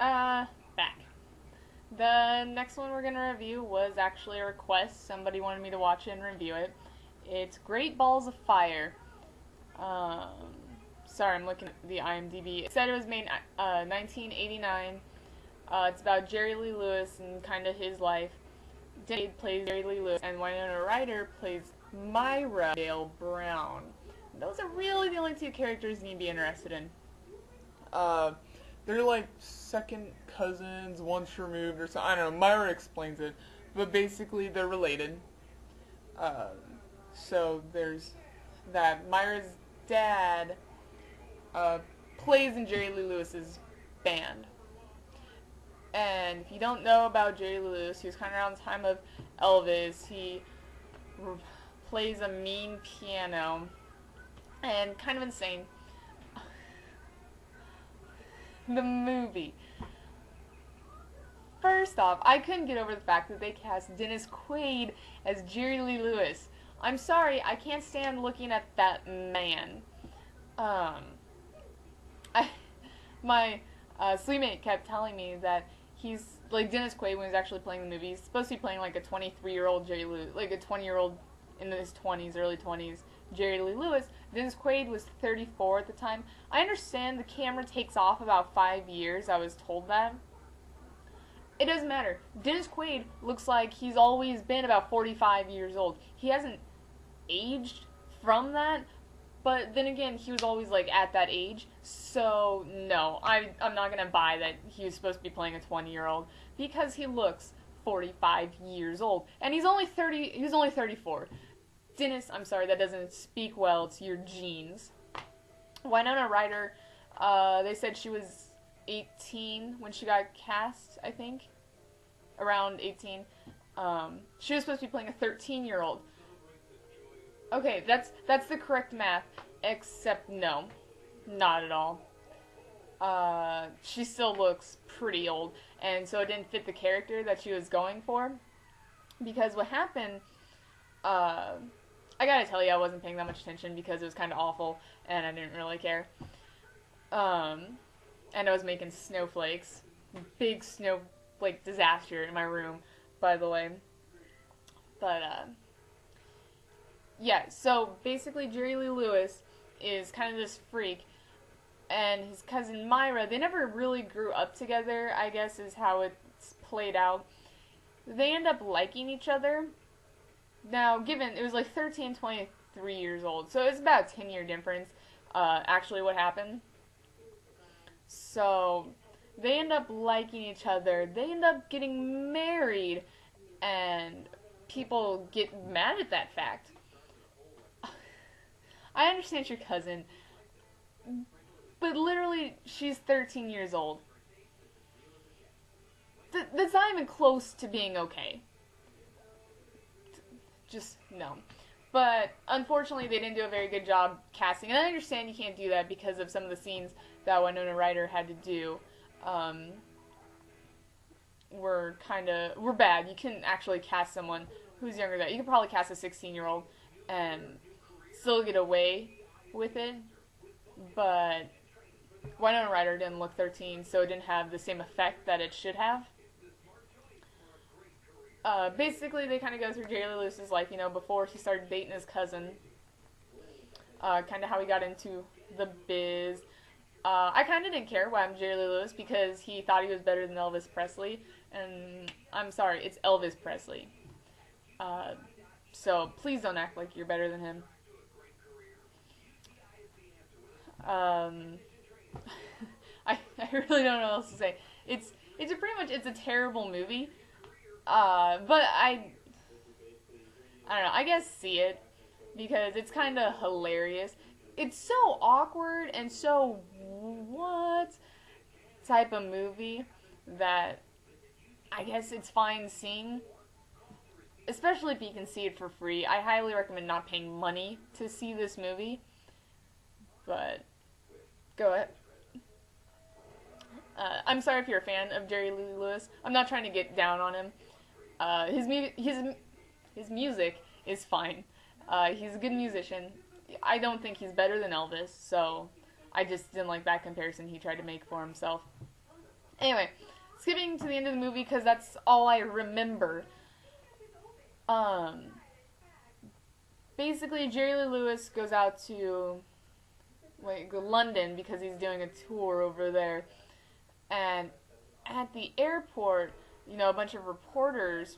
Back. The next one we're going to review was actually a request. Somebody wanted me to watch it and review it. It's Great Balls of Fire. Um, Sorry, I'm looking at the IMDb. It said it was made 1989. It's about Jerry Lee Lewis and kind of his life. Dade plays Jerry Lee Lewis, and Winona Ryder plays Myra Dale Brown. Those are really the only two characters you need to be interested in. They're like second cousins, once removed or something. I don't know. Myra explains it, but basically they're related. So there's that. Myra's dad plays in Jerry Lee Lewis's band. And if you don't know about Jerry Lee Lewis, he was kind of around the time of Elvis. He plays a mean piano and kind of insane. The movie. First off, I couldn't get over the fact that they cast Dennis Quaid as Jerry Lee Lewis. I'm sorry, I can't stand looking at that man. My sleepmate kept telling me that he's like Dennis Quaid when he's actually playing the movie. He's supposed to be playing like a 23-year-old Jerry Lee, like a 20-year-old in his 20s, early 20s, Jerry Lee Lewis. Dennis Quaid was 34 at the time. I understand the camera takes off about 5 years. I was told that. It doesn't matter. Dennis Quaid looks like he's always been about 45 years old. He hasn't aged from that, but then again, he was always like at that age. So no, I'm not gonna buy that he was supposed to be playing a 20-year-old because he looks 45 years old, and he's only 30. He's only 34. Dennis, I'm sorry, that doesn't speak well to your genes. Winona Ryder, they said she was 18 when she got cast, I think. Around 18. She was supposed to be playing a 13-year-old. Okay, that's the correct math, except no. Not at all. She still looks pretty old, and so it didn't fit the character that she was going for. Because what happened, I gotta tell you, I wasn't paying that much attention because it was kind of awful, and I didn't really care. And I was making snowflakes. Big snowflake disaster in my room, by the way. But, yeah, so basically Jerry Lee Lewis is kind of this freak, and his cousin Myra, they never really grew up together, I guess is how it's played out. They end up liking each other. Now, given it was like 13, 23 years old, so it's about a 10-year difference, actually what happened. So, they end up liking each other, they end up getting married, and people get mad at that fact. I understand your cousin, but literally, she's 13 years old. That's not even close to being okay. Just, no. But, unfortunately, they didn't do a very good job casting. And I understand you can't do that because of some of the scenes that Winona Ryder had to do. Were bad. You couldn't actually cast someone who's younger than that. You could probably cast a 16-year-old and still get away with it. But Winona Ryder didn't look 13, so it didn't have the same effect that it should have. Basically, they kind of go through Jerry Lee Lewis's life, before he started dating his cousin. Kind of how he got into the biz. I kind of didn't care what happened to Jerry Lee Lewis because he thought he was better than Elvis Presley. And I'm sorry, it's Elvis Presley. So please don't act like you're better than him. I really don't know what else to say. It's a terrible movie. But I don't know, I guess see it, because it's kind of hilarious. It's so awkward and so what type of movie that I guess it's fine seeing, especially if you can see it for free. I highly recommend not paying money to see this movie, but go ahead. I'm sorry if you're a fan of Jerry Lee Lewis. I'm not trying to get down on him. His music is fine. He's a good musician. I don't think he's better than Elvis, so I just didn't like that comparison he tried to make for himself. Anyway, skipping to the end of the movie because that's all I remember. Um, Basically, Jerry Lee Lewis goes out to London because he's doing a tour over there, and at the airport, a bunch of reporters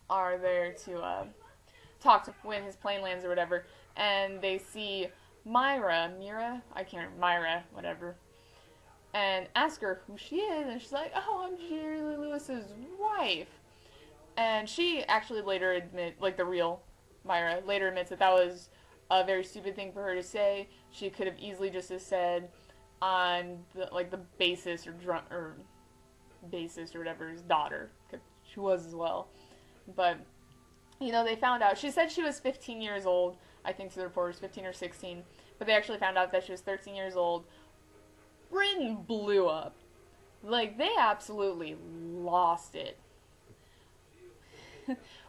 are there to talk to when his plane lands or whatever, and they see Mira, I can't remember, Myra, whatever, and ask her who she is, and she's like, oh, I'm Jerry Lee Lewis's wife. And she actually later the real Myra later admits that was a very stupid thing for her to say. She could have easily just said, I'm the bassist or bassist or whatever, his daughter, because she was as well. But, they found out, she said she was 15 years old, I think to the reporters, 15 or 16, but they actually found out that she was 13 years old. Britain blew up. They absolutely lost it.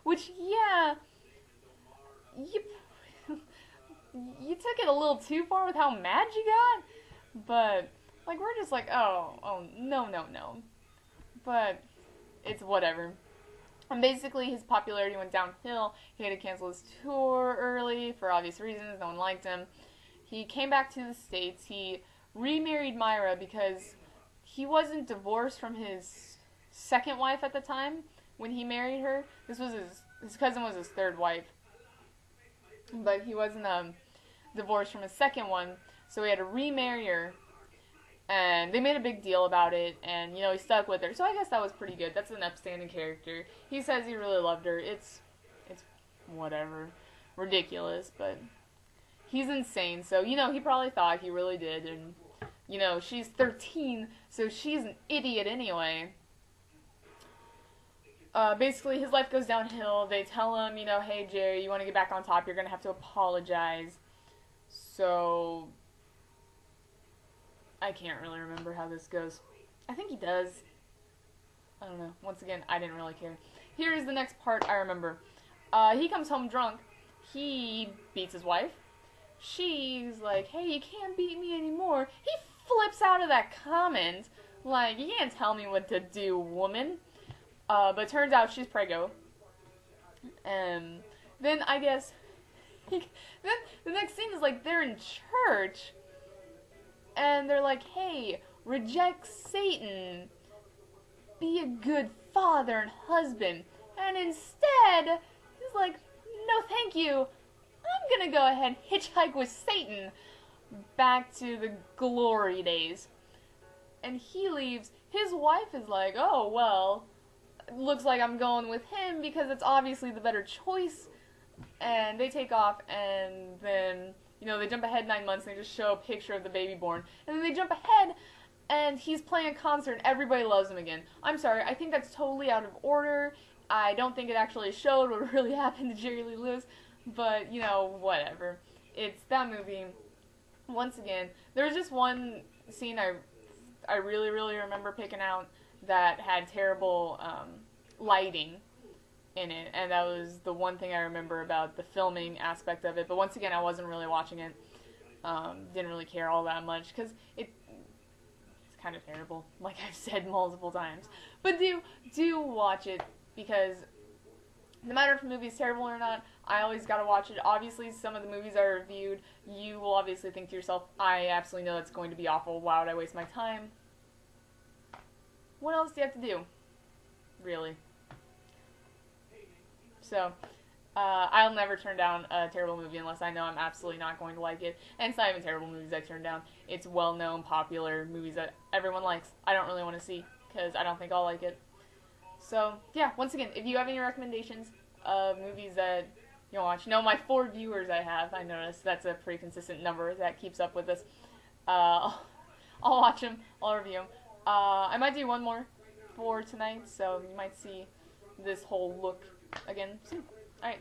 Which, yeah, you took it a little too far with how mad you got, but, we're just oh, no. But, it's whatever. And basically, his popularity went downhill. He had to cancel his tour early for obvious reasons. No one liked him. He came back to the States. He remarried Myra because he wasn't divorced from his second wife at the time when he married her. This was his cousin was his third wife. But he wasn't divorced from his second one, so he had to remarry her. And they made a big deal about it, and, he stuck with her. So I guess that was pretty good. That's an upstanding character. He says he really loved her. It's whatever. Ridiculous, but he's insane. So, he probably thought he really did. And, she's 13, so she's an idiot anyway. Basically, his life goes downhill. They tell him, hey, Jerry, you want to get back on top, you're going to have to apologize. So I can't really remember how this goes. I think he does. I don't know. Once again, I didn't really care. Here's the next part I remember. He comes home drunk. He beats his wife. She's like, hey, you can't beat me anymore. He flips out of that comment. You can't tell me what to do, woman. But turns out she's preggo. And then I guess... then the next scene is they're in church. And they're like, hey, reject Satan. Be a good father and husband. And instead, he's like, no thank you. I'm gonna go ahead and hitchhike with Satan back to the glory days. And he leaves. His wife is like, oh, well, looks like I'm going with him because it's obviously the better choice. And they take off, and then, they jump ahead 9 months, and they just show a picture of the baby born. And then they jump ahead, and he's playing a concert, and everybody loves him again. I'm sorry, I think that's totally out of order. I don't think it actually showed what really happened to Jerry Lee Lewis, but, whatever. It's that movie. Once again, there was just one scene I really, really remember picking out that had terrible lighting in it, and that was the one thing I remember about the filming aspect of it. But once again, I wasn't really watching it. Didn't really care all that much because it's kind of terrible, like I've said multiple times. But do watch it, because no matter if a movie is terrible or not, I always gotta watch it. Obviously, some of the movies I reviewed, you will obviously think to yourself, I absolutely know it's going to be awful. Why would I waste my time? What else do you have to do? Really? So, I'll never turn down a terrible movie unless I know I'm absolutely not going to like it. And it's not even terrible movies I turn down. It's well-known, popular movies that everyone likes. I don't really want to see because I don't think I'll like it. So, yeah, once again, if you have any recommendations of movies that you watch, my 4 viewers I have, I noticed that's a pretty consistent number that keeps up with us. I'll watch them, I'll review them. I might do one more for tonight, so you might see this whole look again soon. Alright.